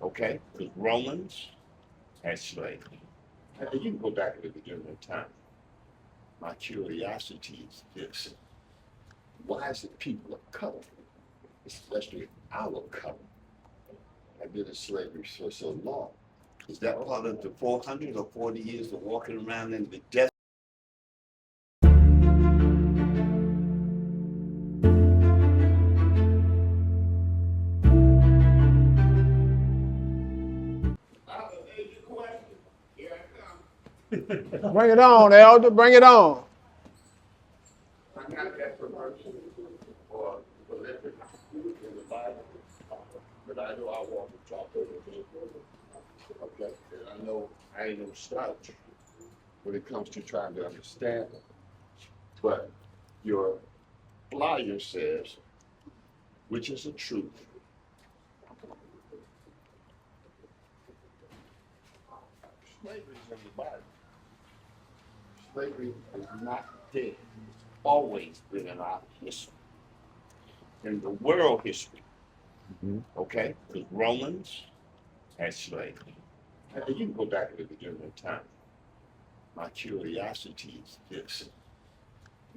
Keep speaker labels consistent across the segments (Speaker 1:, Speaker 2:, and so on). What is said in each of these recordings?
Speaker 1: Okay? The Romans had slavery. And you can go back to the beginning of time. My curiosity is this. Why is it people of color, especially our color, have been in slavery for so long? Is that part of the 400 or 40 years of walking around in the desert?
Speaker 2: Bring it on, Elder. Bring it on.
Speaker 1: I'm not that perversion or prolific in the Bible, but I know I want to talk over it. Okay? And I know I ain't no slouch when it comes to trying to understand it. But your flyer says, which is the truth, slavery is in the Bible. Slavery is not dead. It's always been in our history. In the world history. Okay? The Romans had slavery. And you can go back to the beginning of time. My curiosity is this.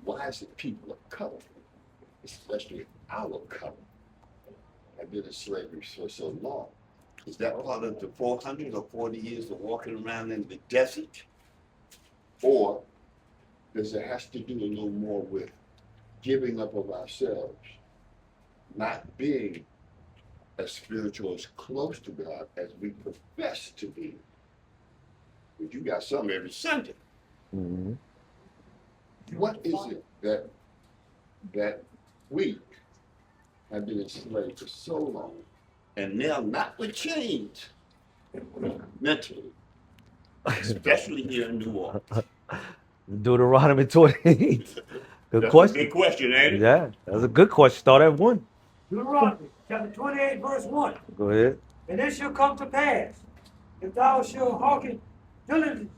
Speaker 1: Why is it people of color, especially our color, have been in slavery for so long? Is that part of the 400 or 40 years of walking around in the desert? Or does it have to do a little more with giving up of ourselves, not being as spiritual, as close to God as we profess to be? But you got something every Sunday.
Speaker 3: Mm-hmm.
Speaker 1: What is it that we have been enslaved for so long, and now not with chains, mentally, especially here in New Orleans?
Speaker 3: Deuteronomy 28. Good
Speaker 1: That's
Speaker 3: question.
Speaker 1: a good question, ain't it?
Speaker 3: Yeah, that's a good question. Start at 1.
Speaker 4: Deuteronomy chapter 28, verse 1.
Speaker 3: Go ahead.
Speaker 4: And it shall come to pass, if thou shalt hearken diligently.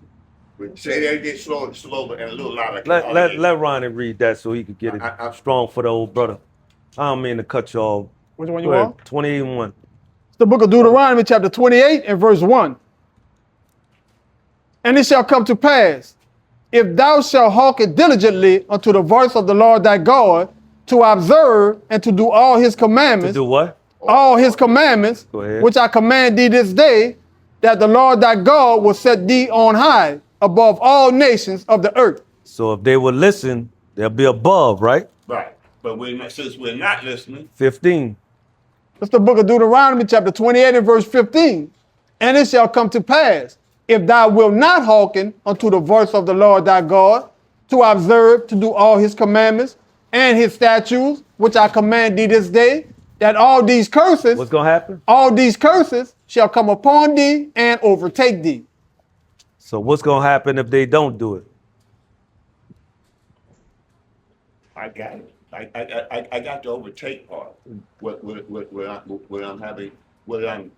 Speaker 1: Say that again slower and a little louder.
Speaker 3: Let Ronnie read that so he could get it
Speaker 1: I-
Speaker 3: strong for the old brother. I don't mean to cut you off.
Speaker 2: Which one
Speaker 3: Go
Speaker 2: you
Speaker 3: ahead,
Speaker 2: want?
Speaker 3: 28 and 1.
Speaker 2: It's the book of Deuteronomy, chapter 28 and verse 1. And it shall come to pass, if thou shalt hearken diligently unto the voice of the Lord thy God, to observe and to do all his
Speaker 3: To
Speaker 2: commandments,
Speaker 3: do what?
Speaker 2: all his commandments,
Speaker 3: Go ahead.
Speaker 2: which I command thee this day, that the Lord thy God will set thee on high above all nations of the earth.
Speaker 3: So if they will listen, they'll be above, right?
Speaker 1: Right. But since we're not listening,
Speaker 3: 15.
Speaker 2: That's the book of Deuteronomy, chapter 28 and verse 15. And it shall come to pass, if thou wilt not hearken unto the voice of the Lord thy God, to observe, to do all his commandments and his statutes, which I command thee this day, that all these curses,
Speaker 3: What's going to happen?
Speaker 2: all these curses shall come upon thee and overtake thee.
Speaker 3: So what's going to happen if they don't do it?
Speaker 1: I got it. I got the overtake part. What I'm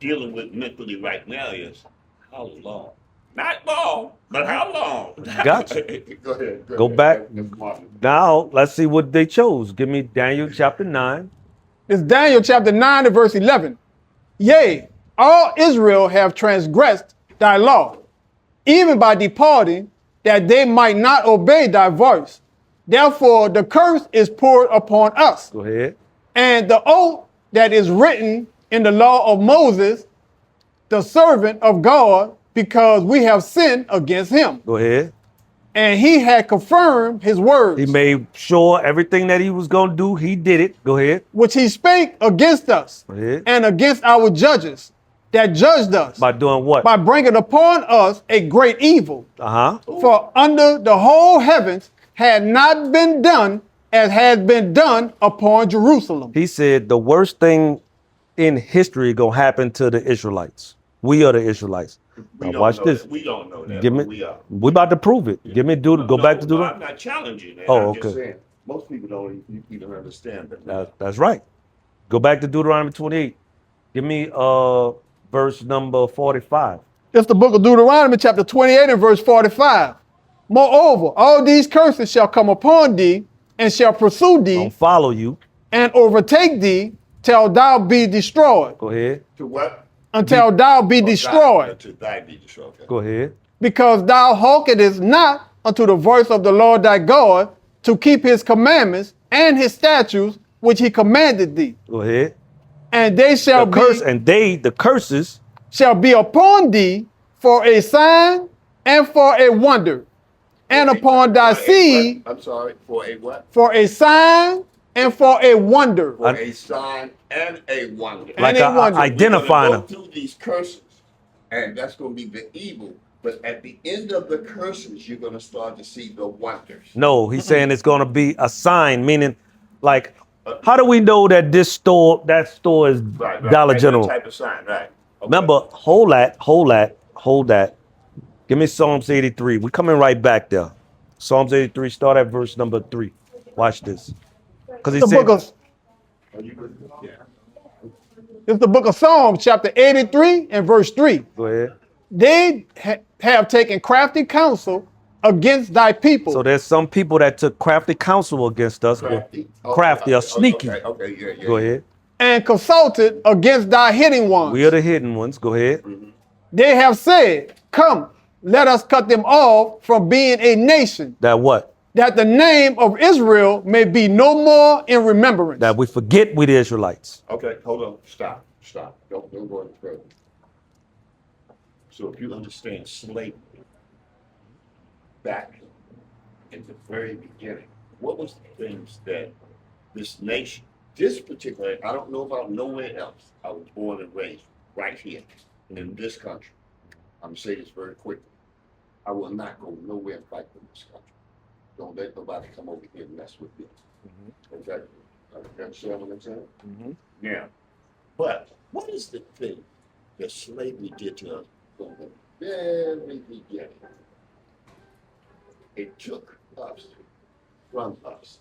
Speaker 1: dealing with mentally right now is how long? Not long, but how long?
Speaker 3: Gotcha.
Speaker 1: Go ahead.
Speaker 3: Go back.
Speaker 1: That's Martin.
Speaker 3: Now, let's see what they chose. Give me Daniel chapter 9.
Speaker 2: It's Daniel chapter 9 and verse 11. Yea, all Israel have transgressed thy law, even by departing, that they might not obey thy voice. Therefore, the curse is poured upon us.
Speaker 3: Go ahead.
Speaker 2: And the oath that is written in the law of Moses, the servant of God, because we have sinned against him.
Speaker 3: Go ahead.
Speaker 2: And he had confirmed his words,
Speaker 3: He made sure everything that he was going to do, he did it. Go ahead.
Speaker 2: which he spake against us
Speaker 3: Go ahead.
Speaker 2: and against our judges that judged us,
Speaker 3: By doing what?
Speaker 2: by bringing upon us a great evil.
Speaker 3: Uh-huh.
Speaker 2: For under the whole heavens had not been done as had been done upon Jerusalem.
Speaker 3: He said the worst thing in history going to happen to the Israelites. We are the Israelites.
Speaker 1: We
Speaker 3: Now
Speaker 1: don't
Speaker 3: watch
Speaker 1: know
Speaker 3: this.
Speaker 1: that. We don't know that.
Speaker 3: Give
Speaker 1: but
Speaker 3: me.
Speaker 1: we are.
Speaker 3: We about to prove it. Give me go back to
Speaker 1: No,
Speaker 3: do
Speaker 1: I'm
Speaker 3: that.
Speaker 1: not challenging that.
Speaker 3: Oh,
Speaker 1: I'm just
Speaker 3: okay.
Speaker 1: saying, most people don't even understand that.
Speaker 3: That's right. Go back to Deuteronomy 28. Give me verse number 45.
Speaker 2: It's the book of Deuteronomy, chapter 28 and verse 45. Moreover, all these curses shall come upon thee and shall pursue thee
Speaker 3: Don't follow you.
Speaker 2: and overtake thee till thou be destroyed.
Speaker 3: Go ahead.
Speaker 1: To what?
Speaker 2: Until thou be
Speaker 1: Or
Speaker 2: destroyed.
Speaker 1: To thy be destroyed. Okay.
Speaker 3: Go ahead.
Speaker 2: Because thou hearkenest not unto the voice of the Lord thy God, to keep his commandments and his statutes, which he commanded thee.
Speaker 3: Go ahead.
Speaker 2: And they shall
Speaker 3: The curses
Speaker 2: shall be upon thee for a sign and for a wonder, and upon thy seed
Speaker 1: I'm sorry, for a what?
Speaker 2: for a sign and for a wonder.
Speaker 1: For a sign and a wonder.
Speaker 3: like
Speaker 2: And a wonder.
Speaker 3: identifying
Speaker 1: We're
Speaker 3: them.
Speaker 1: gonna go through these curses, and that's going to be the evil. But at the end of the curses, you're going to start to see the wonders.
Speaker 3: No, he's saying it's going to be a sign, meaning, like, how do we know that that store is Dollar
Speaker 1: Right,
Speaker 3: General?
Speaker 1: that type of sign, right? Okay.
Speaker 3: Remember, hold that. Give me Psalms 83. We're coming right back there. Psalms 83, start at verse number 3. Watch this. Because he
Speaker 2: The
Speaker 3: said,
Speaker 2: book of
Speaker 1: Are you good? Yeah.
Speaker 2: it's the book of Psalms, chapter 83 and verse 3.
Speaker 3: go ahead.
Speaker 2: They have taken crafty counsel against thy people.
Speaker 3: So there's some people that took crafty counsel against us.
Speaker 1: Crafty.
Speaker 3: Crafty or sneaky.
Speaker 1: Okay, yeah.
Speaker 3: Go ahead.
Speaker 2: And consulted against thy hidden ones.
Speaker 3: We are the hidden ones. Go ahead.
Speaker 2: They have said, come, let us cut them off from being a nation,
Speaker 3: That what?
Speaker 2: that the name of Israel may be no more in remembrance.
Speaker 3: That we forget we the Israelites.
Speaker 1: Okay, hold on. Stop. Don't go any further. So if you understand slavery back in the very beginning, what was the things that this nation, this particular, I don't know about nowhere else. I was born and raised right here in this country. I'm gonna say this very quickly. I will not go nowhere and fight for this country. Don't let nobody come over here and mess with me. Okay? You understand what I'm saying? Yeah. But what is the thing that slavery did to us from the very beginning? It took us from us,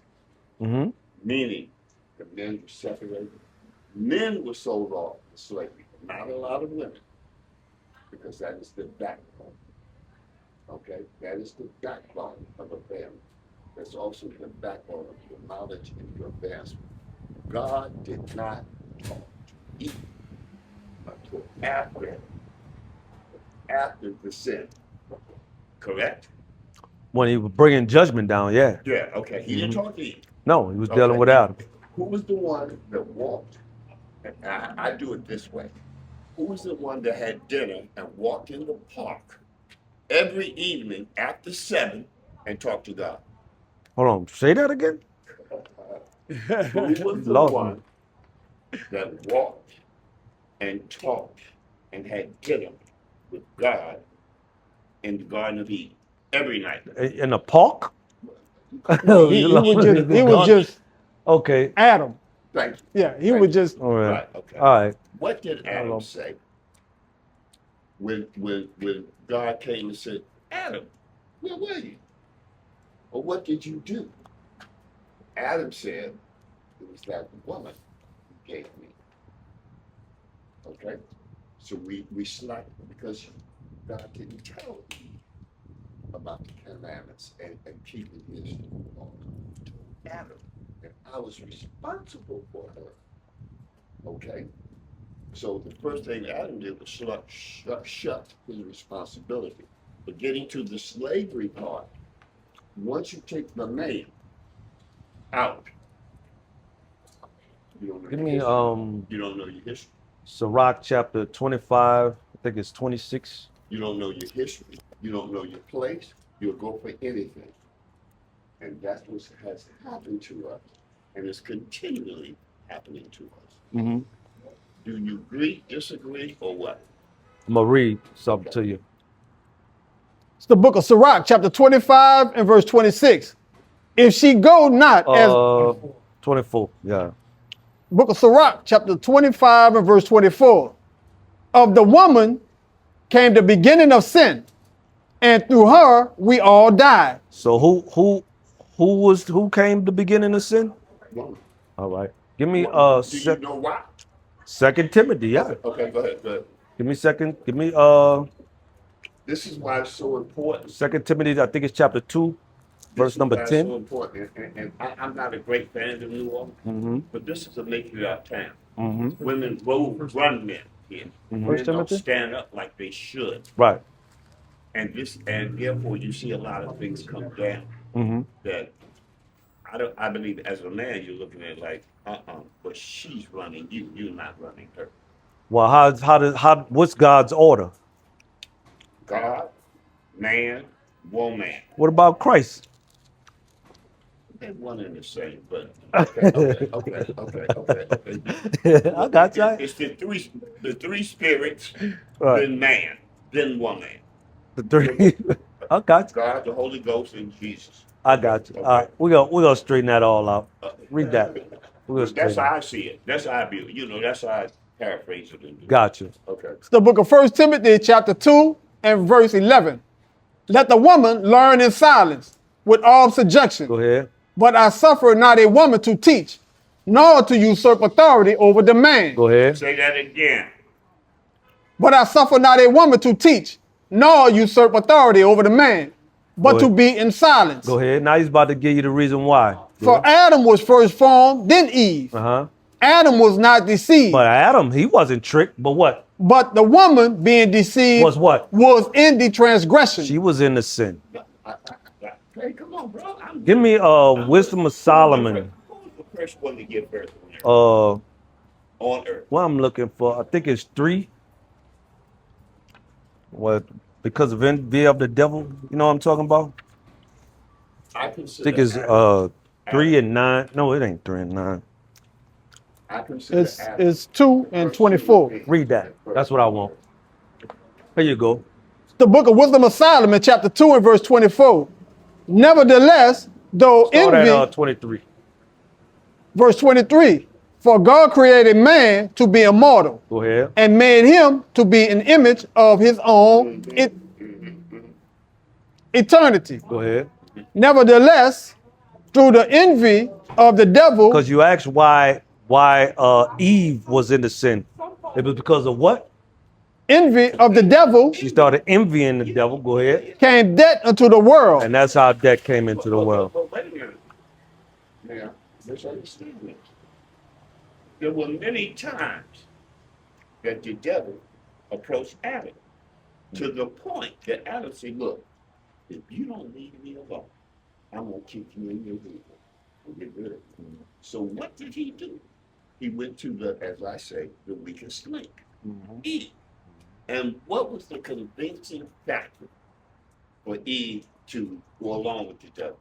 Speaker 3: Mm-hmm.
Speaker 1: meaning the men were separated. Men were sold off to slavery, not a lot of women, because that is the backbone. Okay? That is the backbone of a family. That's also the backbone of your knowledge and your advancement. God did not talk to Eve until after the sin. Correct?
Speaker 3: When he was bringing judgment down, yeah.
Speaker 1: Yeah, okay. He didn't talk to Eve.
Speaker 3: No, he was
Speaker 1: Okay.
Speaker 3: dealing with Adam.
Speaker 1: Who was the one that walked? And I do it this way. Who was the one that had dinner and walked in the park every evening after 7 and talked to God?
Speaker 3: Hold on, say that again?
Speaker 1: Who was the
Speaker 3: Lost me.
Speaker 1: one that walked and talked and had dinner with God in the Garden of Eden every night?
Speaker 3: In the park?
Speaker 2: he was just
Speaker 3: Okay.
Speaker 2: Adam.
Speaker 1: Thank you.
Speaker 2: Yeah, he was just
Speaker 3: All right.
Speaker 1: Right, okay.
Speaker 3: All right.
Speaker 1: What did Adam say when God came and said, Adam, where were you? Or what did you do? Adam said, it was that woman who gave me. Okay? So we slacked because God didn't tell Eve about the commandments and keeping his law. He told Adam that I was responsible for her. Okay? So the first thing Adam did was shut his responsibility. But getting to the slavery part, once you take the man out, you don't know
Speaker 3: Give
Speaker 1: your
Speaker 3: me
Speaker 1: history. You don't know your history.
Speaker 3: Sirach chapter 25, I think it's 26.
Speaker 1: You don't know your history. You don't know your place. You'll go for anything. And that's what has happened to us. And it's continually happening to us.
Speaker 3: Mm-hmm.
Speaker 1: Do you agree, disagree, or what?
Speaker 3: I'm going to read something to you.
Speaker 2: it's the book of Sirach, chapter 25 and verse 26. If she go not as
Speaker 3: 24, yeah.
Speaker 2: book of Sirach, chapter 25 and verse 24. Of the woman came the beginning of sin, and through her we all died.
Speaker 3: So who came the beginning of sin?
Speaker 1: Woman.
Speaker 3: All right. Give me
Speaker 1: Do you know why?
Speaker 3: 2 Timothy, yeah.
Speaker 1: Okay, go ahead.
Speaker 3: Give me
Speaker 1: This is why it's so important.
Speaker 3: 2 Timothy, I think it's chapter 2, verse number
Speaker 1: This is why it's
Speaker 3: 10.
Speaker 1: so important. And I'm not a great fan of New Orleans,
Speaker 3: Mm-hmm.
Speaker 1: but this is a matriarch town.
Speaker 3: Mm-hmm.
Speaker 1: Women run men here.
Speaker 3: Mhm.
Speaker 1: Women don't
Speaker 2: Timothy?
Speaker 1: stand up like they should.
Speaker 3: Right.
Speaker 1: And therefore you see a lot of things come down
Speaker 3: Mm-hmm.
Speaker 1: that I believe as a man you're looking at like, but she's running you, you're not running her.
Speaker 3: Well, what's God's order?
Speaker 1: God, man, woman.
Speaker 3: What about Christ?
Speaker 1: They're one and the same, but okay.
Speaker 3: I got you.
Speaker 1: It's the three spirits,
Speaker 3: Right.
Speaker 1: then man, then woman.
Speaker 3: The three. I got you.
Speaker 1: God, the Holy Ghost, and Jesus.
Speaker 3: I got you.
Speaker 1: Okay.
Speaker 3: We're gonna straighten that all out. Read that. We're gonna
Speaker 1: That's
Speaker 3: straighten
Speaker 1: how
Speaker 3: it.
Speaker 1: I see it. That's how I view it. That's how I paraphrase it. And do it.
Speaker 3: Got you.
Speaker 1: Okay.
Speaker 2: It's the book of 1 Timothy, chapter 2, and verse 11. Let the woman learn in silence with all subjection.
Speaker 3: Go ahead.
Speaker 2: But I suffer not a woman to teach, nor to usurp authority over the man.
Speaker 3: Go ahead.
Speaker 1: Say that again.
Speaker 2: But I suffer not a woman to teach, nor usurp authority over the man, but
Speaker 3: Go
Speaker 2: to
Speaker 3: ahead.
Speaker 2: be in silence.
Speaker 3: Go ahead. Now he's about to give you the reason why.
Speaker 2: For Adam was first formed, then Eve.
Speaker 3: Uh-huh.
Speaker 2: Adam was not deceived,
Speaker 3: But Adam, he wasn't tricked, but what?
Speaker 2: but the woman being deceived
Speaker 3: Was what?
Speaker 2: was in the transgression.
Speaker 3: She was in the sin.
Speaker 1: Hey, come on, bro.
Speaker 3: Give me Wisdom of Solomon.
Speaker 1: Who's the first one to give birth
Speaker 3: Uh
Speaker 1: on earth?
Speaker 3: what I'm looking for, I think it's 3. What? Because of envy of the devil, you know what I'm talking about?
Speaker 1: I
Speaker 3: I
Speaker 1: consider
Speaker 3: think it's
Speaker 1: Adam-
Speaker 3: 3 and 9. No, it ain't 3 and 9.
Speaker 1: I consider Adam
Speaker 2: It's 2 and 24.
Speaker 3: Read that. That's what I want. Here you go.
Speaker 2: The book of Wisdom of Solomon, chapter 2 and verse 24. Nevertheless, though
Speaker 3: Start
Speaker 2: envy,
Speaker 3: at 23.
Speaker 2: verse 23, for God created man to be immortal
Speaker 3: Go ahead.
Speaker 2: and made him to be an image of his own eternity.
Speaker 3: Go ahead.
Speaker 2: Nevertheless, through the envy of the devil,
Speaker 3: Because you asked why Eve was in the sin. It was because of what?
Speaker 2: envy of the devil
Speaker 3: She started envying the devil. Go ahead.
Speaker 2: came death into the world.
Speaker 3: And that's how death came into the world.
Speaker 1: But wait a minute. Now, misunderstand me. There were many times that the devil approached Adam to the point that Adam said, look, if you don't leave me alone, I'm going to kick you in your head and get rid of you. So what did he do? He went to the, as I say, the weakest link, Eve. And what was the convincing factor for Eve to go along with the devil?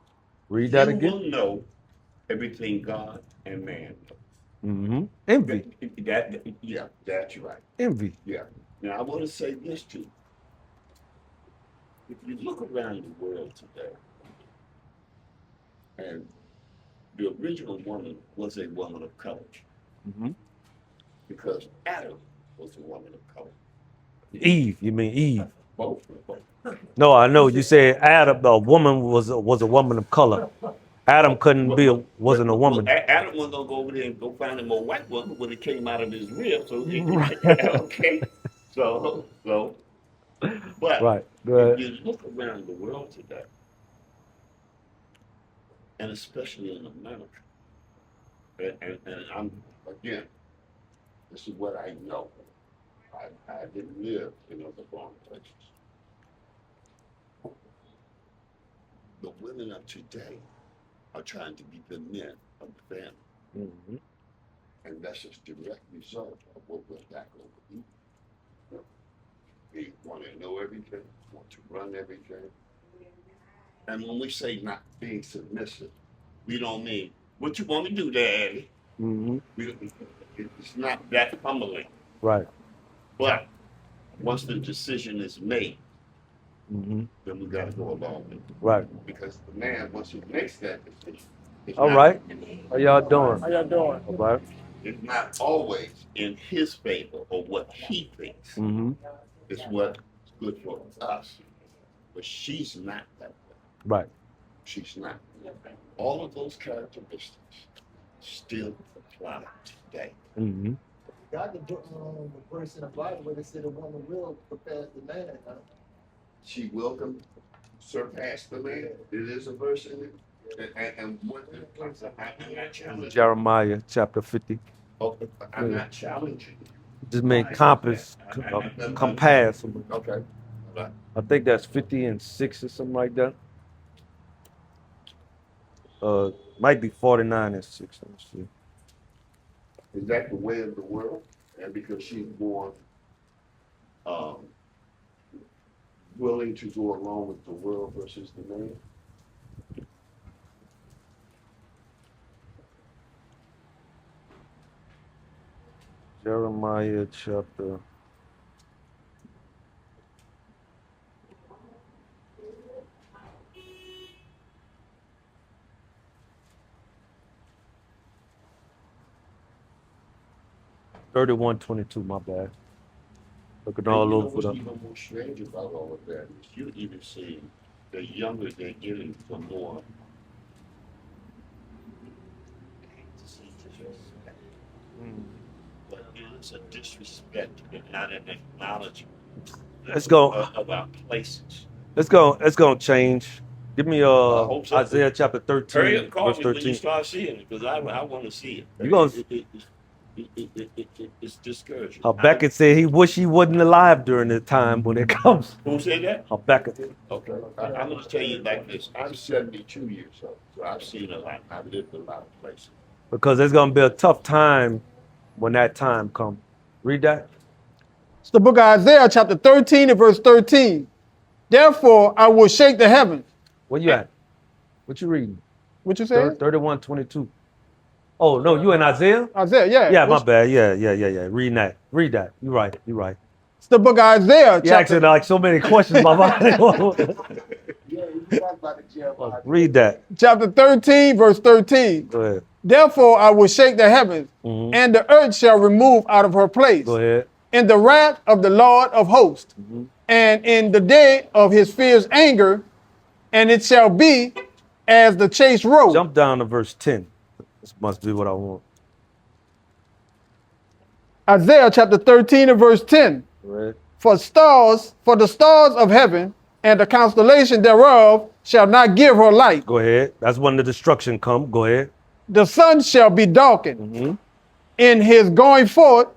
Speaker 3: Read that
Speaker 1: You
Speaker 3: again.
Speaker 1: will know everything God and man know.
Speaker 3: Mm-hmm. Envy.
Speaker 1: Yeah, that's right.
Speaker 3: Envy.
Speaker 1: Yeah. Now I want to say this too. If you look around the world today, and the original woman was a woman of color,
Speaker 3: Mm-hmm.
Speaker 1: because Adam was a woman of color.
Speaker 3: Eve. You mean Eve?
Speaker 1: Both.
Speaker 3: No, I know. You said Adam, a woman was a woman of color. Adam wasn't a woman.
Speaker 1: Well, Adam wasn't gonna go over there and go find him a white woman when it came out of his rib. So okay. So but
Speaker 3: Right. Go ahead.
Speaker 1: if you look around the world today, and especially in America, and I'm again, this is what I know. I didn't live in other foreign places. The women of today are trying to be the men of the family.
Speaker 3: Mm-hmm.
Speaker 1: And that's just a direct result of what we're back over here. We want to know everything, want to run everything. And when we say not being submissive, we don't mean, what you want me to do, Daddy?
Speaker 3: Mm-hmm.
Speaker 1: It's not that humbling.
Speaker 3: Right.
Speaker 1: But once the decision is made,
Speaker 3: Mm-hmm.
Speaker 1: then we got to go along with it.
Speaker 3: Right.
Speaker 1: Because the man, once he makes that decision, it's
Speaker 3: All
Speaker 1: not-
Speaker 3: right. How y'all doing?
Speaker 2: How y'all doing?
Speaker 3: All right.
Speaker 1: It's not always in his favor or what he thinks.
Speaker 3: Mm-hmm.
Speaker 1: It's what's good for us. But she's not that way.
Speaker 3: Right.
Speaker 1: She's not. All of those characteristics still apply today.
Speaker 3: Mm-hmm.
Speaker 5: Got the verse in the Bible where they said a woman will surpass the man. Huh?
Speaker 1: She will surpass the man. It is a verse in it. And what I'm not challenging.
Speaker 3: Jeremiah chapter 50.
Speaker 1: Okay, I'm not challenging you.
Speaker 3: Just make compass, compass.
Speaker 1: Okay. All right.
Speaker 3: I think that's 50 and 6 or something like that. Might be 49 and 6. Let me see.
Speaker 1: Is that the way of the world? And because she's more um, willing to go along with the world versus the man?
Speaker 3: Jeremiah chapter. Thirty-one, 22. My bad. Looking
Speaker 1: And
Speaker 3: all
Speaker 1: you know
Speaker 3: over
Speaker 1: what's
Speaker 3: the.
Speaker 1: even more strange about all of that is you even see the younger they're getting, the more. But it's a disrespect and not an acknowledgement
Speaker 3: Let's go.
Speaker 1: of our places.
Speaker 3: Let's go. It's gonna change. Give me
Speaker 1: hope so.
Speaker 3: Isaiah chapter
Speaker 1: Hurry
Speaker 3: 13,
Speaker 1: up, call
Speaker 3: verse
Speaker 1: me when you
Speaker 3: 13.
Speaker 1: start seeing it, because I want to see it.
Speaker 3: You gonna-
Speaker 1: It's discouraging.
Speaker 3: Habakkuk said he wish he wasn't alive during the time when it comes.
Speaker 1: Who said that?
Speaker 3: Habakkuk.
Speaker 1: Okay, I'm going to tell you like this. I'm 72 years old, so I've seen a lot. I've lived a lot of places.
Speaker 3: Because it's gonna be a tough time when that time comes. Read that.
Speaker 2: It's the book of Isaiah, chapter 13 and verse 13. Therefore, I will shake the heavens.
Speaker 3: Where you at? What you reading?
Speaker 2: What you say?
Speaker 3: 31, 22. Oh no, you in Isaiah?
Speaker 2: Isaiah, yeah.
Speaker 3: Yeah, my bad. Yeah. Reading that. Read that. You're right.
Speaker 2: It's the book of Isaiah,
Speaker 3: You asking like so many questions, my body.
Speaker 1: Yeah, you talk about the Jeremiah.
Speaker 3: Read that.
Speaker 2: chapter 13, verse 13.
Speaker 3: Go ahead.
Speaker 2: Therefore, I will shake the heavens,
Speaker 3: Mhm.
Speaker 2: and the earth shall remove out of her place.
Speaker 3: Go ahead.
Speaker 2: In the wrath of the Lord of hosts,
Speaker 3: Mhm.
Speaker 2: and in the day of his fierce anger, and it shall be as the chased roe.
Speaker 3: Jump down to verse 10. This must be what I want.
Speaker 2: Isaiah chapter 13 and verse 10.
Speaker 3: Go ahead.
Speaker 2: For the stars of heaven and the constellation thereof shall not give her light.
Speaker 3: Go ahead. That's when the destruction come. Go ahead.
Speaker 2: The sun shall be darkened
Speaker 3: Mhm.
Speaker 2: in his going forth,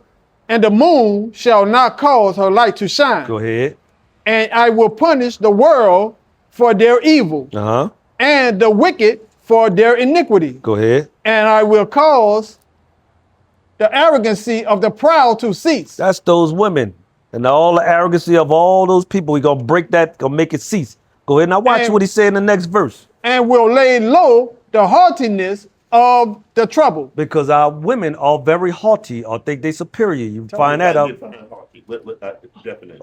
Speaker 2: and the moon shall not cause her light to shine.
Speaker 3: Go ahead.
Speaker 2: And I will punish the world for their evil,
Speaker 3: Uh-huh.
Speaker 2: and the wicked for their iniquity.
Speaker 3: Go ahead.
Speaker 2: And I will cause the arrogancy of the proud to cease.
Speaker 3: That's those women. And all the arrogancy of all those people. We gonna break that, gonna make it cease. Go ahead. Now watch
Speaker 2: And-
Speaker 3: what he said in the next verse.
Speaker 2: And will lay low the haughtiness of the trouble.
Speaker 3: Because our women are very haughty or think they superior. You find that out.
Speaker 1: What definition?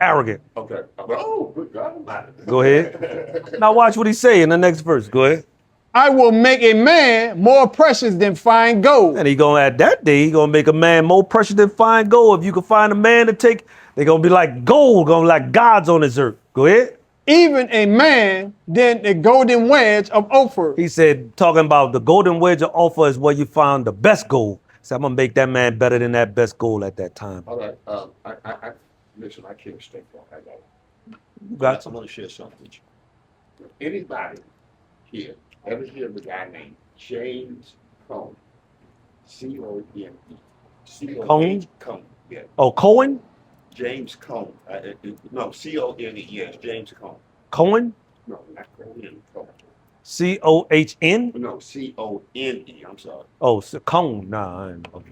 Speaker 3: Arrogant.
Speaker 1: Okay. Oh, good God Almighty.
Speaker 3: Go ahead. Now watch what he say in the next verse. Go ahead.
Speaker 2: I will make a man more precious than fine gold.
Speaker 3: And he gonna at that day, he gonna make a man more precious than fine gold. If you can find a man to take, they gonna be like gold, gonna be like gods on this earth. Go ahead.
Speaker 2: Even a man than the golden wedge of Ophir.
Speaker 3: He said, talking about the golden wedge of Ophir is where you found the best gold. So I'm gonna make that man better than that best gold at that time.
Speaker 1: All right. Listen, I can't stay long. I got it.
Speaker 3: You got
Speaker 1: I'm going to share something with you. Anybody here ever hear of a guy named James Cone? C-O-N-E. C-O-H. Cone. Yeah.
Speaker 3: Oh, Cohen?
Speaker 1: James Cone. No, C-O-N-E. Yes, James Cone.
Speaker 3: Cohen?
Speaker 1: No, not Cohen. Cone.
Speaker 3: C-O-H-N?
Speaker 1: No, C-O-N-E. I'm sorry.
Speaker 3: Oh, so Cone. Nah, I ain't. Okay.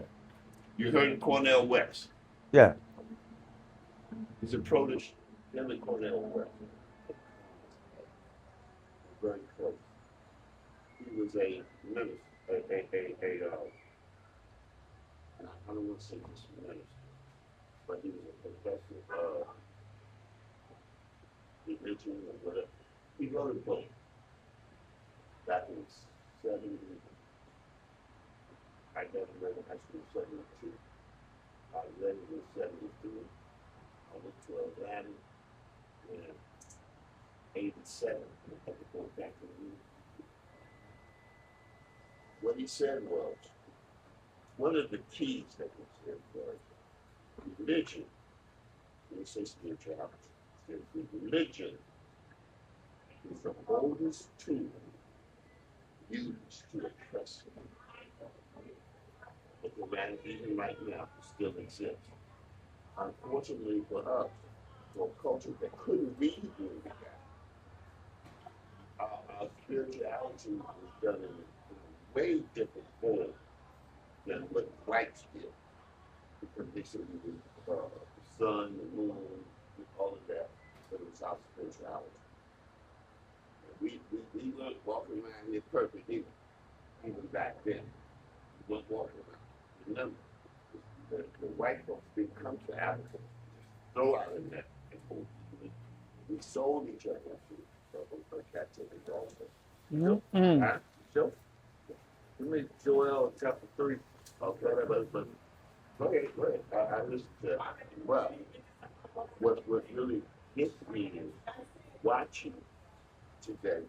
Speaker 1: You heard of Cornell West?
Speaker 3: Yeah.
Speaker 1: He's a produce. Billy Cornell West. Very close. He was a minister, I don't want to say this minister, but he was a professor of religion or whatever. He wrote a book back in 70. I graduated high school in 72. I read it in 73. I went to Atlanta in 87. I had to go back to the What he said was, one of the keys that he said was religion. When he says spirituality, he said religion is the oldest tool used to oppress. But the man, even right now, still exists. Unfortunately for us, for a culture that couldn't read during that, our spirituality was done in a way different form than what whites did. Because they said we were the sun, the moon, all of that. But it was our spirituality. We weren't walking around here perfect either, even back then. We weren't walking around. Remember, the white folks didn't come to Africa, throw out in that. We sold each other for captivity also. Huh? Sure. You read Joel chapter 3. Okay, but go ahead, go ahead. I listened to well. What really gets me is watching today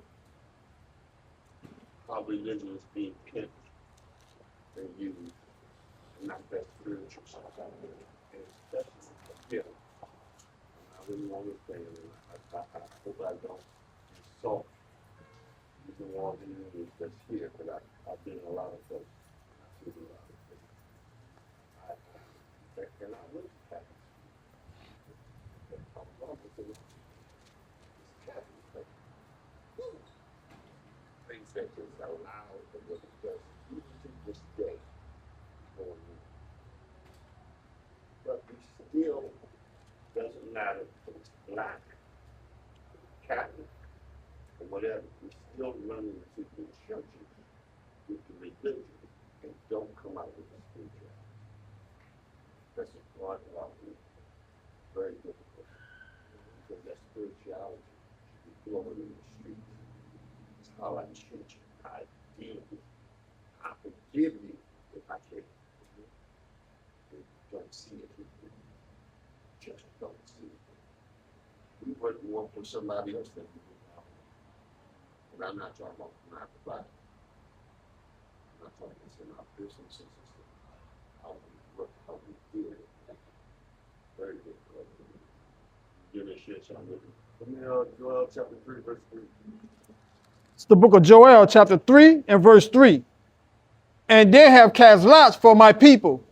Speaker 1: how religion is being pimped and used, and not that spiritual stuff. And that's yeah. I really want to say, I hope I don't insult the one who that's here, but I've been in a lot of places. I've seen a lot of things. And I look at that. I'm wrong with it. It's Catholic things that just allow the what it does, even to this day, going on. But we still, doesn't matter if it's black, Catholic, or whatever, we still run into the churches with the religion and don't come out with the spiritual. That's a part of our very difficult. Because that spirituality should be flowing in the streets. It's how I treat you, how I deal with you. I forgive you if I can't. You don't see it. You just don't see it. We work more for somebody else than we do now. And I'm not talking about not the body. I'm not talking about in our businesses and stuff. How we work, how we deal with it. Very good. Give me a shit, something. Let me Joel chapter 3, verse 3.
Speaker 2: It's the book of Joel, chapter 3 and verse 3. And they have cast lots for my people,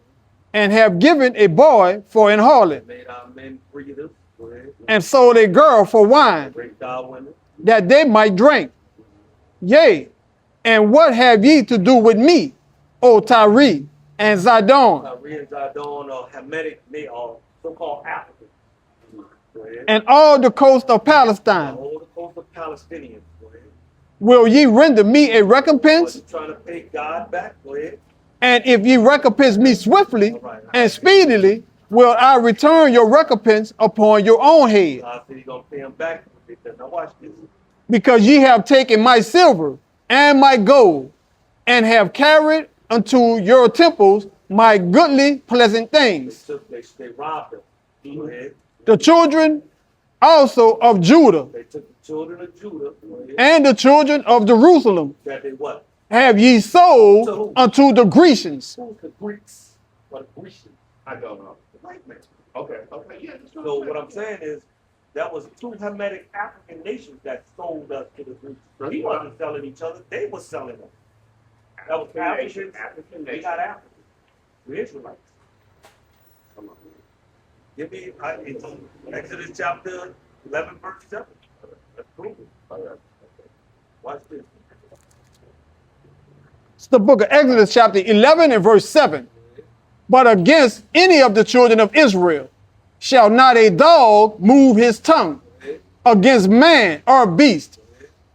Speaker 2: and have given a boy for an harlot,
Speaker 1: Made our men breathers. Go ahead.
Speaker 2: and sold a girl for wine,
Speaker 1: Break down women.
Speaker 2: that they might drink. Yea, and what have ye to do with me, O Tyre and Zidon,
Speaker 1: Tyre and Zidon are Hamitic, they are so-called Africans. Go ahead.
Speaker 2: and all the coast of Palestine?
Speaker 1: All the coast of Palestinians. Go ahead.
Speaker 2: Will ye render me a recompense?
Speaker 1: What, you trying to pay God back? Go ahead.
Speaker 2: And if ye recompense me swiftly and speedily, will I return your recompense upon your own head.
Speaker 1: God said he's going to pay him back. Now watch this.
Speaker 2: Because ye have taken my silver and my gold, and have carried unto your temples my goodly pleasant things.
Speaker 1: They robbed him. Go ahead.
Speaker 2: The children also of Judah
Speaker 1: They took the children of Judah. Go ahead.
Speaker 2: and the children of Jerusalem
Speaker 1: That they what?
Speaker 2: have ye sold unto the Grecians.
Speaker 1: Who's the Greeks? What the Grecians? I don't know. The white man. Okay, yeah. So what I'm saying is, that was two Hamitic African nations that sold us to the Greeks. We wasn't selling each other; they were selling us. That was Africans. They got Africans. We Israelites. Come on. Give me it's Exodus chapter 11, verse 7. Let's prove it. All right. Watch this.
Speaker 2: It's the book of Exodus chapter 11 and verse 7. But against any of the children of Israel shall not a dog move his tongue against man or beast,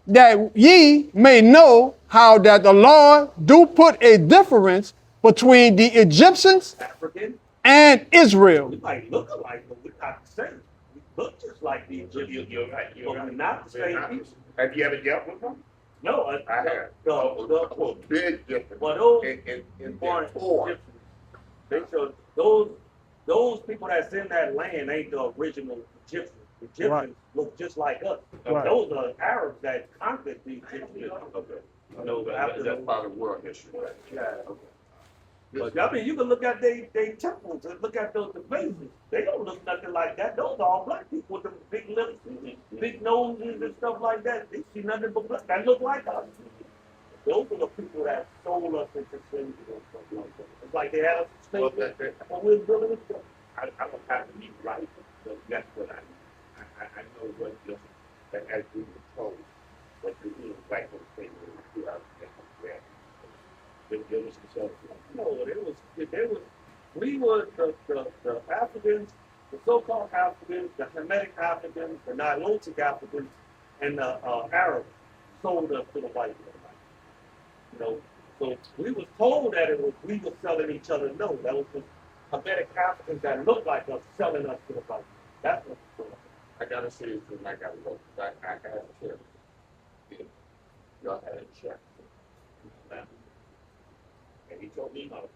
Speaker 2: that ye may know how that the Lord do put a difference between the Egyptians
Speaker 1: African.
Speaker 2: and Israel.
Speaker 1: We might look alike, but we're not the same. We look just like the Egyptians. You're right. But we're not the same people.
Speaker 6: Have you ever dealt with them?
Speaker 1: No,
Speaker 6: I have.
Speaker 1: the
Speaker 6: Big difference.
Speaker 1: But those
Speaker 6: in
Speaker 1: foreign
Speaker 6: form.
Speaker 1: Egyptians, they show those people that's in that land ain't the original Egyptians. The Egyptians
Speaker 2: Right.
Speaker 1: look just like us.
Speaker 2: Right.
Speaker 1: Those are Arabs that conquered the Egyptians.
Speaker 6: Okay.
Speaker 1: No,
Speaker 6: That's part of world history.
Speaker 1: Yeah. Okay. But I mean, you can look at they temples and look at those faces. They don't look nothing like that. Those are all black people with them big lips, big noses and stuff like that. They see nothing but black. That look like us. Those are the people that stole us into slavery and stuff like that. like they have
Speaker 6: Well,
Speaker 1: states that we're building it. I don't have to be right, but that's what I know what the, that as we were told, what the black thing was, there was some, no, we were the Africans, the so-called Africans, the Hamitic Africans, the Nilotic Africans, and the Arabs sold us to the white man. You know, so we was told that it was we were selling each other. No, that was the Hamitic Africans that looked like us selling us to the white man. That's what it's for.
Speaker 6: I gotta say this and I gotta go. I had a check. Yeah. Y'all had a check.
Speaker 1: And he told me no.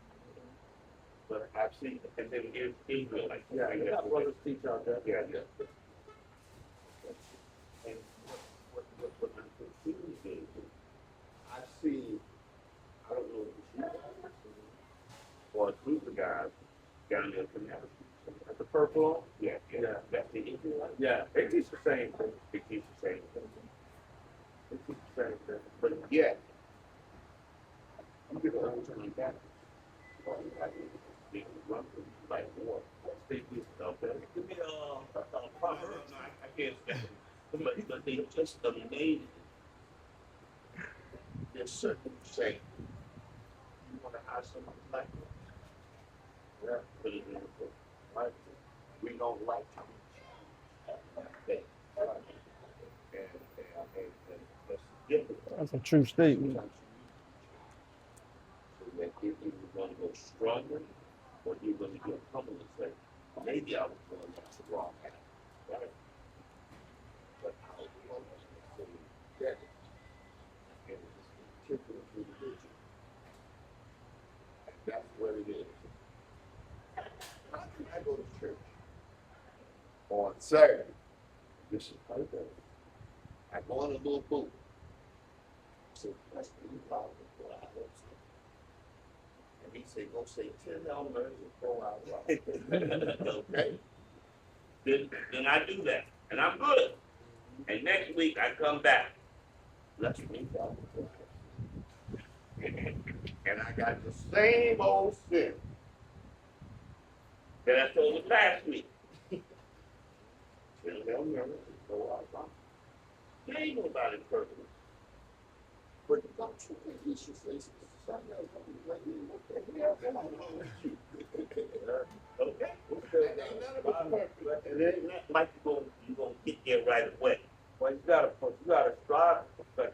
Speaker 1: But I've seen, and then here's Israel, like,
Speaker 4: Yeah, you got brothers teach out there.
Speaker 1: yeah. And what I'm confused is, I see, I don't know if it's you or a group of guys down there from there.
Speaker 4: At the purple.
Speaker 1: Yeah,
Speaker 4: Yeah.
Speaker 1: that's the Israelite.
Speaker 4: Yeah, they teach the same thing.
Speaker 1: They teach the same thing.
Speaker 4: They teach the same thing.
Speaker 1: But yet, you get a whole turn back. Well, you got to run like war. They do stuff there. Give me a proverb. No, I can't stand it. But they just amazing. There's certain saying, you want to have something like that? Yeah, put it in the book. Right? We don't like to. And that's difficult.
Speaker 2: That's a true statement.
Speaker 1: So that if you were going to go stronger, or you're going to get humble and say, maybe I was going down the wrong path, right? But I was going to say, that, and it's particular to religion. And that's what it is. How can I go to church on Saturday? This is how it goes. I go in a little booth. So that's $3 for our host. And he said, go say 10 elders and 4 hours. Okay. Then I do that. And I'm good. And next week I come back. Let's meet God. And I got the same old sin that I told you last week. 10 elders and 4 hours. There ain't nobody perfect. But don't you think he should say something like, what the hell going on with you? Okay? Ain't none of us perfect. And it ain't not like you're gonna get there right away.
Speaker 4: Well, you gotta strive for perfection.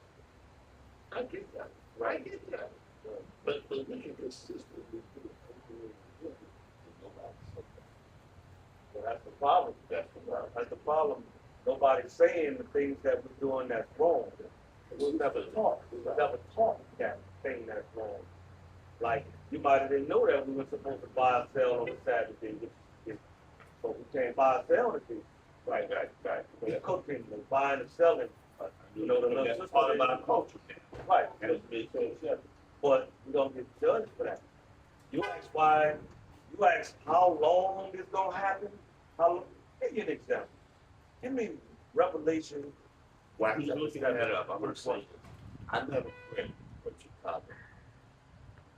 Speaker 1: I get that. Right? I get that. But we can consistently do it.
Speaker 4: Well, that's the problem.
Speaker 1: That's the problem.
Speaker 4: That's the problem. Nobody's saying the things that we're doing that's wrong. We'll never taught. We'll never taught that thing that's wrong. Like, you might have didn't know that we were supposed to buy and sell on a Saturday, but we can't buy and sell today.
Speaker 1: Right.
Speaker 4: We're cooking and buying and selling. You know, the little
Speaker 1: That's
Speaker 4: sister
Speaker 1: part of
Speaker 4: lady-
Speaker 1: our culture.
Speaker 4: Right.
Speaker 1: That's big culture.
Speaker 4: But we don't get judged for that. You ask how long it's gonna happen? Give you an example. Give me Revelation.
Speaker 1: While he's looking that up, I'm gonna say, I never read for Chicago.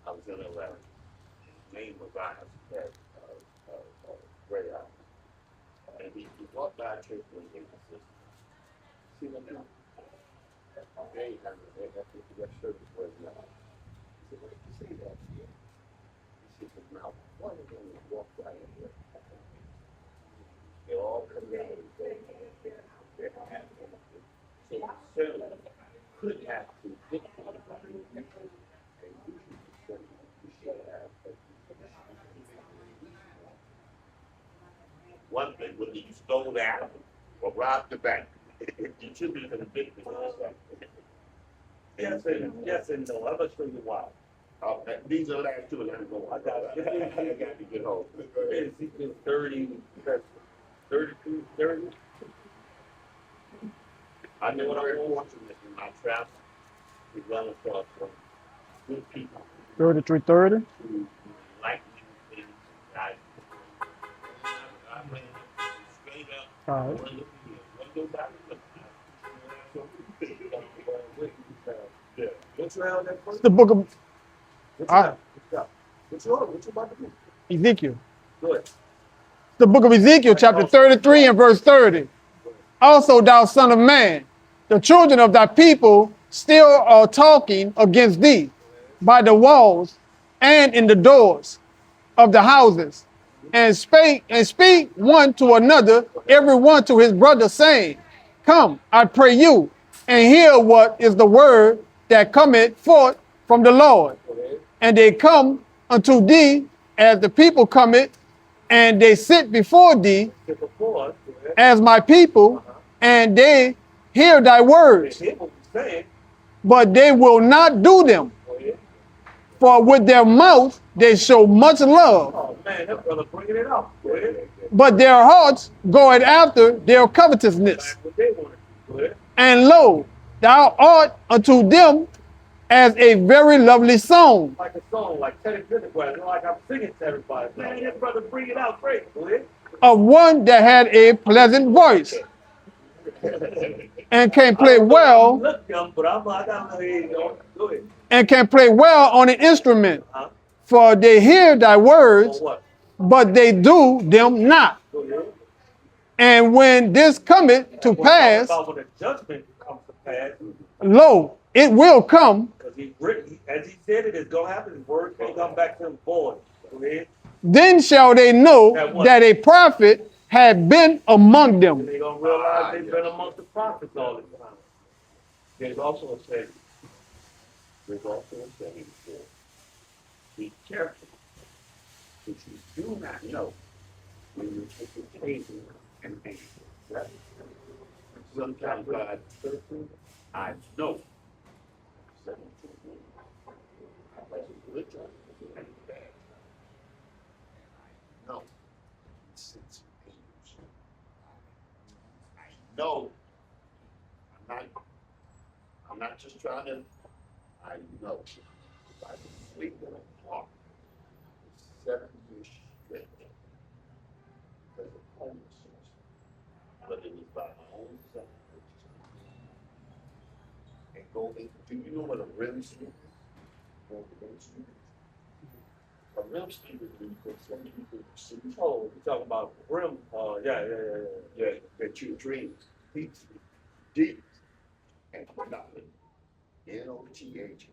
Speaker 1: I was in Atlanta. His name was Isaac, Gray Eye. And he walked by a church when he was sister. See what now? They have that service was now. He said, what did you say that here? He said, now, one of them walked right in here. They all come down and go, they're happy. So certainly could have to pick one of them. And you should have. One thing, whether you stole the apple or robbed the bank, you should be convicted of something.
Speaker 4: Yes and no. I'm gonna show you why.
Speaker 1: These are the last two, and I'm going. I got to get home.
Speaker 4: Ezekiel 30, 32, 30.
Speaker 1: I've been very fortunate in my travels to run across some good people
Speaker 2: 33:30.
Speaker 1: who like me things. I ran straight up.
Speaker 2: All right.
Speaker 1: One look here, one go back.
Speaker 4: What's around that
Speaker 2: It's
Speaker 4: first?
Speaker 2: the book of.
Speaker 4: What's
Speaker 2: All right.
Speaker 4: up? What's up? What you about to do?
Speaker 2: Ezekiel.
Speaker 4: Good.
Speaker 2: The book of Ezekiel, chapter 33 and verse 30. Also, thou son of man, the children of thy people still are talking against thee by the walls and in the doors of the houses, and speak one to another, every one to his brother, saying, Come, I pray you, and hear what is the word that cometh forth from the Lord. And they come unto thee as the people cometh, and they sit before thee
Speaker 4: Get before us.
Speaker 2: as my people, and they hear thy
Speaker 4: They
Speaker 2: words,
Speaker 4: hear what we're saying.
Speaker 2: but they will not do them.
Speaker 4: Go ahead.
Speaker 2: For with their mouth they show much love,
Speaker 4: Oh man, that brother bringing it up. Go ahead.
Speaker 2: but their hearts goeth after their covetousness.
Speaker 4: That's what they want to do. Go ahead.
Speaker 2: And lo, thou art unto them as a very lovely song,
Speaker 4: Like a song, like Teddy Pendergrass, like I'm singing to everybody. Man, that brother bring it out great. Go ahead.
Speaker 2: of one that had a pleasant voice, and can play well,
Speaker 4: Look young, but I got no age on. Go ahead.
Speaker 2: and can play well on an instrument.
Speaker 4: Huh?
Speaker 2: For they hear thy words,
Speaker 4: Or what?
Speaker 2: but they do them not.
Speaker 4: Go ahead.
Speaker 2: And when this cometh to
Speaker 4: We're talking
Speaker 2: pass,
Speaker 4: about when the judgment comes to pass,
Speaker 2: lo, it will come,
Speaker 4: because he written, as he said it is going to happen, his word can't come back to him void. Go ahead.
Speaker 2: then shall they know that a prophet had been among
Speaker 4: And
Speaker 2: them.
Speaker 4: they're going to realize they've been amongst the prophets all this time.
Speaker 1: There's also a saying. Be careful, if you do not know when you occasion and anger. Right? Sometimes God, I know. Good job. And bad. I know. Since I know. I'm not just trying to, I know. If I can sleep in a park, 7 years straight, because of homelessness, but it was by my own self. And go in, do you know what a REM sleep is? Know what a REM sleep is? A REM sleep is when you put so many people to sleep.
Speaker 4: Oh, you're talking about rim. Yeah.
Speaker 1: Yeah, that you dream deep and nothing. NOTHIG.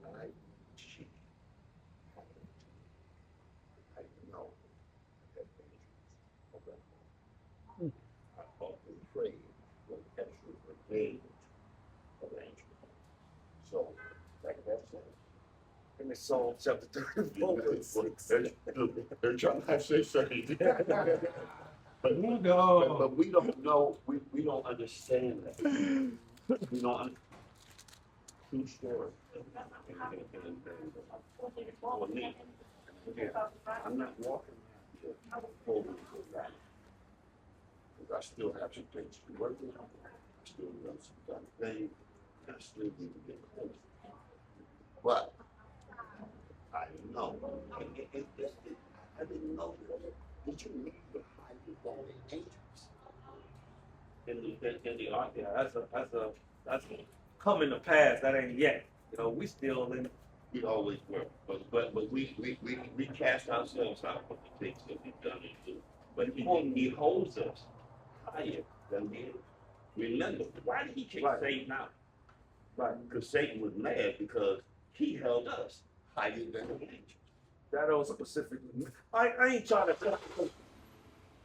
Speaker 1: I know that okay. I often pray for extra brigade of angels. So, like that said.
Speaker 4: Give me Psalm chapter 34, verse 6.
Speaker 1: They're trying to say something. But we don't know, we don't understand that. We don't understand. True story. For me, again, I'm not walking around here holding the back. Because I still have some things to work on. I still have some done things. I still need to get close. But I know. I didn't know this. Did you read the Bible in the art?
Speaker 4: Yeah, that's a coming to pass. That ain't yet. You know, we still in.
Speaker 1: We always were, but we cast ourselves out of the things that we've done and do. But he holds us higher than we. Remember, why did he kick Satan out? Right, because Satan was mad because he held us higher than the angels.
Speaker 4: That don't specifically. I ain't trying to.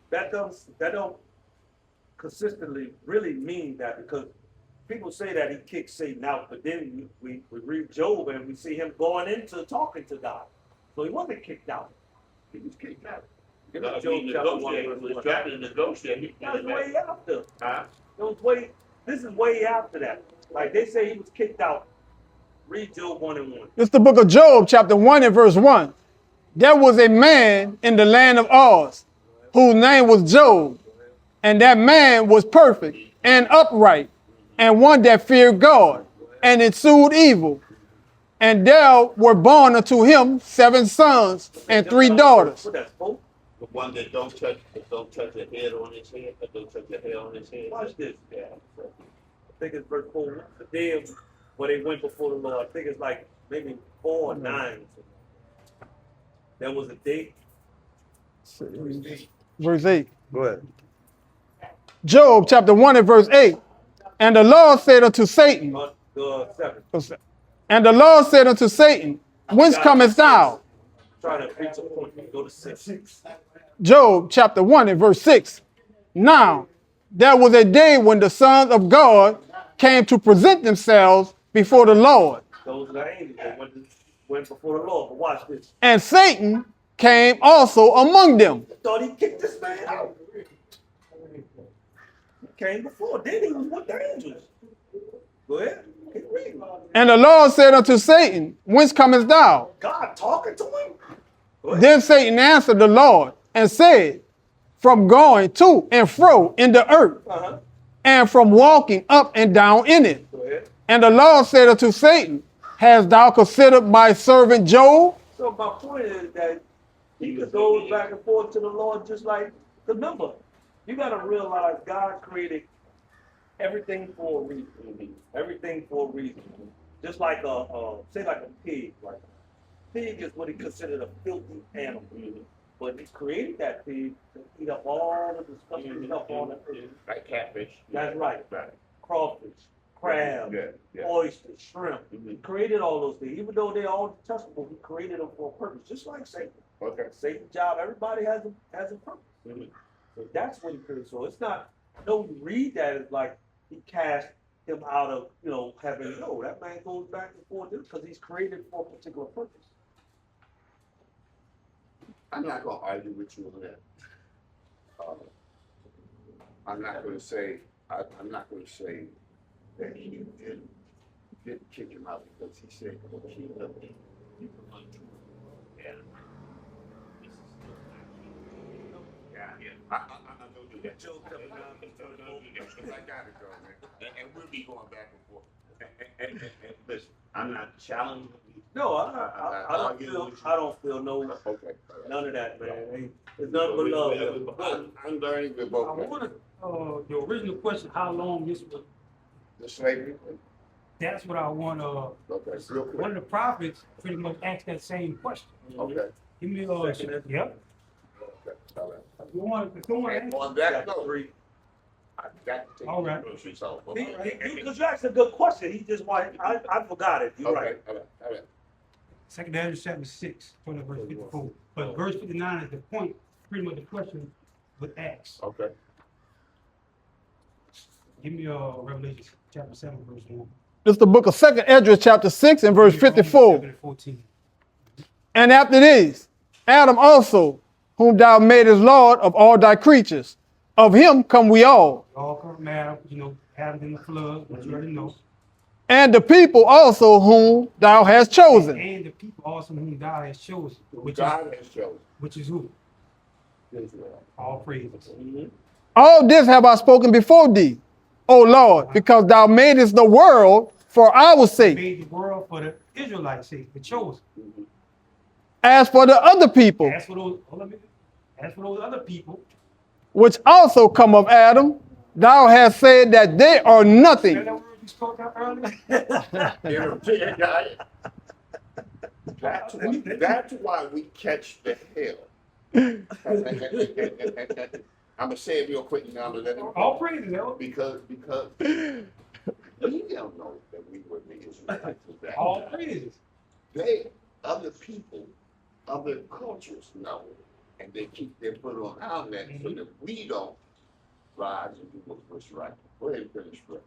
Speaker 4: That don't consistently really mean that, because people say that he kicked Satan out, but then we read Job and we see him going into talking to God. So he wasn't kicked out.
Speaker 1: He was kicked out.
Speaker 4: Job
Speaker 1: He
Speaker 4: chapter 1,
Speaker 1: negotiated.
Speaker 4: verse
Speaker 1: He
Speaker 4: 1.
Speaker 1: was trying to negotiate.
Speaker 4: That was way after.
Speaker 1: Huh?
Speaker 4: This is way after that. Like they say he was kicked out. Read Job 1:1.
Speaker 2: It's the book of Job, chapter 1 and verse 1. There was a man in the land of Oz, whose name was Job, and that man was perfect and upright, and one that feared God, and eschewed evil. And there were born unto him 7 sons and 3 daughters.
Speaker 4: What that's for?
Speaker 1: The one that don't touch the head on his head, but don't touch the hair on his head.
Speaker 4: Watch this. Yeah. I think it's verse 4. The day where they went before the Lord. I think it's like maybe 4 or 9. There was a day.
Speaker 2: Verse 8.
Speaker 3: Go ahead.
Speaker 2: Job chapter 1 and verse 8. And the Lord said unto Satan,
Speaker 4: 7.
Speaker 2: and the Lord said unto Satan, whence comest thou?
Speaker 4: Trying to preach a point. Go to 6.
Speaker 2: Job chapter 1 and verse 6. Now, there was a day when the sons of God came to present themselves before the Lord.
Speaker 4: Those are the angels that went before the Lord. But watch this.
Speaker 2: And Satan came also among them.
Speaker 4: Thought he kicked this man out. He came before. Then he was with the angels. Go ahead. Keep reading.
Speaker 2: And the Lord said unto Satan, whence comest thou?
Speaker 4: God talking to him. Go ahead.
Speaker 2: Then Satan answered the Lord and said, from going to and fro in the earth,
Speaker 4: Uh-huh.
Speaker 2: and from walking up and down in it.
Speaker 4: Go ahead.
Speaker 2: And the Lord said unto Satan, hast thou considered my servant Job?
Speaker 4: So my point is that he could go back and forth to the Lord just like, remember, you got to realize God created everything for a reason. Everything for a reason. Just like say like a pig. Like a pig is what he considered a filthy animal. But he created that pig to eat up all the disgusting stuff on the earth.
Speaker 1: Like catfish.
Speaker 4: That's right. Crawfish, crab,
Speaker 1: Yeah.
Speaker 4: oysters, shrimp. He created all those things. Even though they're all detestable, he created them for a purpose. Just like Satan.
Speaker 1: Okay.
Speaker 4: Satan's job, everybody has a purpose. So that's what he created. So it's not, don't read that as like he cast him out of, heaven. No, that man goes back and forth because he's created for a particular purpose.
Speaker 1: I'm not going to argue with you on that. I'm not going to say that he didn't kick him out because he said he loved him. Yeah. I don't do that. Don't do that. 'Cause I got it, though, man. And we'll be going back and forth. And listen, I'm not challenging you.
Speaker 4: No, I don't feel no,
Speaker 1: Okay.
Speaker 4: none of that, man. It's nothing but love.
Speaker 1: I'm learning with
Speaker 7: I
Speaker 1: both.
Speaker 7: wanted, your original question, how long this was,
Speaker 1: The slavery.
Speaker 7: that's what I want,
Speaker 1: Okay. Real
Speaker 7: one
Speaker 1: quick.
Speaker 7: of the prophets pretty much asked that same question.
Speaker 1: Okay.
Speaker 7: Give me, yep.
Speaker 1: Okay. All right.
Speaker 7: If you want to
Speaker 1: And on that
Speaker 4: Chapter
Speaker 1: note,
Speaker 4: 3.
Speaker 1: I got to take
Speaker 7: All right.
Speaker 1: the groceries off.
Speaker 4: Because you asked a good question. He just wanted, I forgot it. You're right.
Speaker 1: Okay. All right.
Speaker 7: Second Ezra chapter 6, verse 54. But verse 59 is the point, pretty much the question was asked.
Speaker 1: Okay.
Speaker 7: Give me, Revelation chapter 7, verse 1.
Speaker 2: This is the book of 2nd Ezra chapter 6 and verse 54.
Speaker 7: 7 and 14.
Speaker 2: And after this, Adam also, whom thou madest Lord of all thy creatures, of him come we all.
Speaker 7: All come Adam, Adam in the flood, which you already know.
Speaker 2: And the people also whom thou hast chosen.
Speaker 7: And the people also whom thou hast chosen,
Speaker 1: God has chosen
Speaker 7: which is who?
Speaker 1: Israel.
Speaker 7: All praises.
Speaker 2: All this have I spoken before thee, O Lord, because thou madest the world for our sake.
Speaker 7: Made the world for the Israelites' sake, the chosen.
Speaker 2: As for the other people,
Speaker 7: As for those other people,
Speaker 2: which also come of Adam, thou hast said that they are nothing.
Speaker 7: that word you spoke out earlier?
Speaker 1: That's why we catch the hell. I'm gonna say it real quick now to let it
Speaker 7: All praises, yo.
Speaker 1: because we don't know that we were the Israelites of that
Speaker 7: All
Speaker 1: time.
Speaker 7: praises.
Speaker 1: They, other people, other cultures know, and they keep their foot on our neck so that we don't rise and do what's right. Go ahead and finish, bro.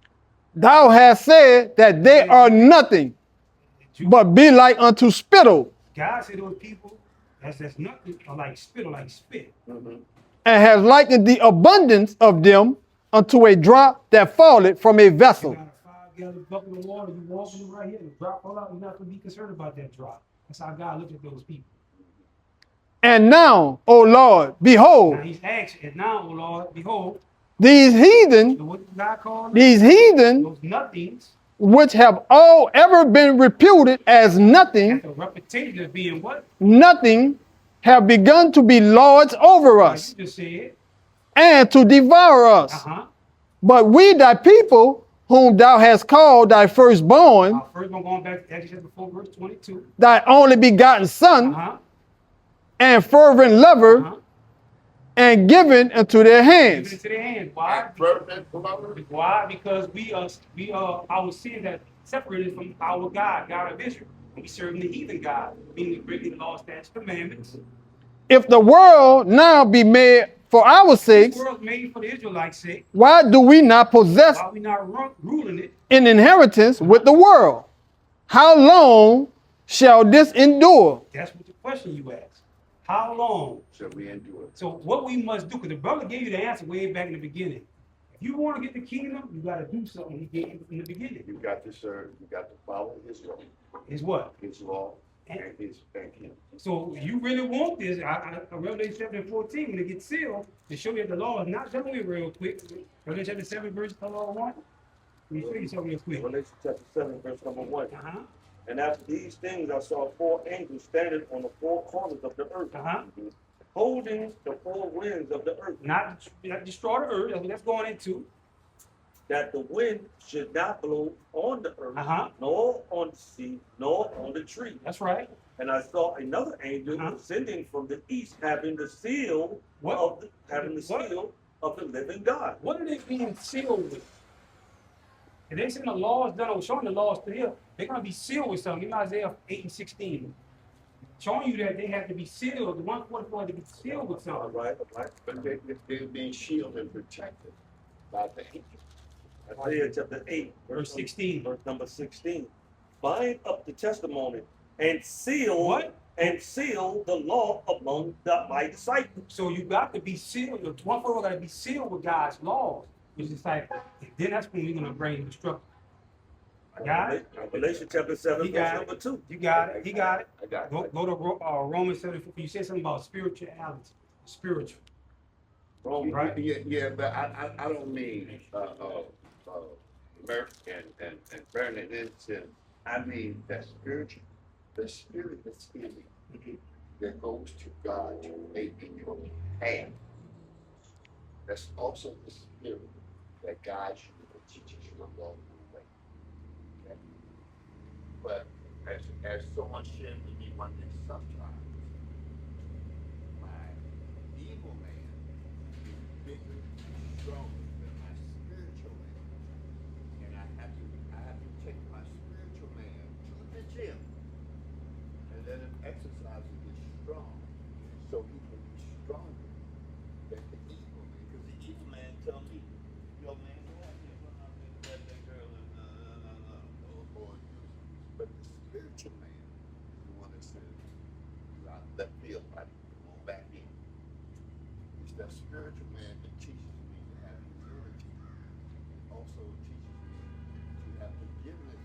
Speaker 2: Thou hast said that they are nothing, but be like unto spittle,
Speaker 7: God said those people, that's nothing, are like spit, or like spit.
Speaker 2: and has likened the abundance of them unto a drop that falleth from a
Speaker 7: You
Speaker 2: vessel.
Speaker 7: got a 5-gallon bucket of water, you walk in right here, and the drop fall out, you're not going to be concerned about that drop. That's how God looked at those people.
Speaker 2: And now, O Lord, behold,
Speaker 7: Now he's asking, and now, O Lord, behold,
Speaker 2: these heathen,
Speaker 7: what did God call them?
Speaker 2: these heathen,
Speaker 7: Those nothings,
Speaker 2: which have all ever been reputed as nothing,
Speaker 7: at the reputation of being what?
Speaker 2: nothing, have begun to be lords over
Speaker 7: Like
Speaker 2: us
Speaker 7: you just said.
Speaker 2: and to devour us. But we, thy people, whom thou hast called thy firstborn,
Speaker 7: Our first one going back to Exodus chapter 4, verse 22.
Speaker 2: thy only begotten son, and fervent lover,
Speaker 7: Uh-huh.
Speaker 2: and given into their
Speaker 7: Give it
Speaker 2: hands.
Speaker 7: into their hands. Why?
Speaker 1: And fervent lover.
Speaker 7: Why? Because we our sins that separated from our God of Israel. And we serve the heathen God, meaning breaking the law, statutes, commandments.
Speaker 2: If the world now be made for our
Speaker 7: This
Speaker 2: sakes,
Speaker 7: world made for the Israelites' sake.
Speaker 2: why do we not possess
Speaker 7: Why we not ruling it?
Speaker 2: an inheritance with the world? How long shall this endure?
Speaker 7: That's what the question you asked. How long?
Speaker 1: Shall we endure?
Speaker 7: So what we must do, because the brother gave you the answer way back in the beginning. If you want to get the kingdom, you got to do something he gave you in the beginning.
Speaker 1: You got to serve, you got to follow his law,
Speaker 7: Is what?
Speaker 1: his law, and his thank him.
Speaker 7: So you really want this? Revelation 7:14, when it gets sealed, to show you that the law is not done with real quick. Revelation chapter 7, verse 1. Let me show you something real quick.
Speaker 4: Revelation chapter 7, verse number 1.
Speaker 7: Uh-huh.
Speaker 4: And after these things, I saw 4 angels standing on the 4 corners of the earth,
Speaker 7: Uh-huh.
Speaker 4: holding the 4 winds of the earth,
Speaker 7: Not destroy the earth. That's what that's going into.
Speaker 4: that the wind should not blow on the earth,
Speaker 7: Uh-huh.
Speaker 4: nor on the sea, nor on the tree.
Speaker 7: That's right.
Speaker 4: And I saw another angel
Speaker 7: Uh-huh.
Speaker 4: descending from the east, having the seal
Speaker 7: What?
Speaker 4: of the,
Speaker 7: What?
Speaker 4: seal of the living God.
Speaker 7: What are they being sealed with? If they saying the law is done or showing the law is still here, they're going to be sealed with something. In Isaiah 8:16, showing you that they have to be sealed. The 144 had to be sealed with
Speaker 4: All
Speaker 7: something.
Speaker 4: right, all right.
Speaker 1: But they're being shielded and protected by the angel.
Speaker 4: Isaiah chapter 8,
Speaker 7: Verse 16.
Speaker 4: verse number 16. Bind up the testimony and seal
Speaker 7: What?
Speaker 4: and seal the law among my disciples.
Speaker 7: So you got to be sealed. The 144 got to be sealed with God's laws. His disciples. And then that's when we're going to bring destruction. Got it?
Speaker 4: Revelation chapter 7,
Speaker 7: You
Speaker 4: verse
Speaker 7: got
Speaker 4: number
Speaker 7: it.
Speaker 4: 2.
Speaker 7: You got it. He got it.
Speaker 1: I got
Speaker 7: Go,
Speaker 1: it.
Speaker 7: go to Romans 7. You said something about spirituality. Spiritual. Right.
Speaker 1: Yeah, but I don't mean American and Bernadette. I mean that spiritual, the spirit that's in you that goes to God to make in your hand. That's also the spirit that guides you and teaches you along the way. Okay? But as someone shared with me one day, sometimes my evil man is bigger and stronger than my spiritual man. And I have to take my spiritual man to the gym and let him exercise and get strong so he can be stronger than the evil man. Because the evil man tell me, yo man, go out there, run out there, grab that girl and oh boy. But the spiritual man is the one that says, you out left field, buddy, come on back in. It's that spiritual man that teaches me to have humility. Also teaches me to have forgiveness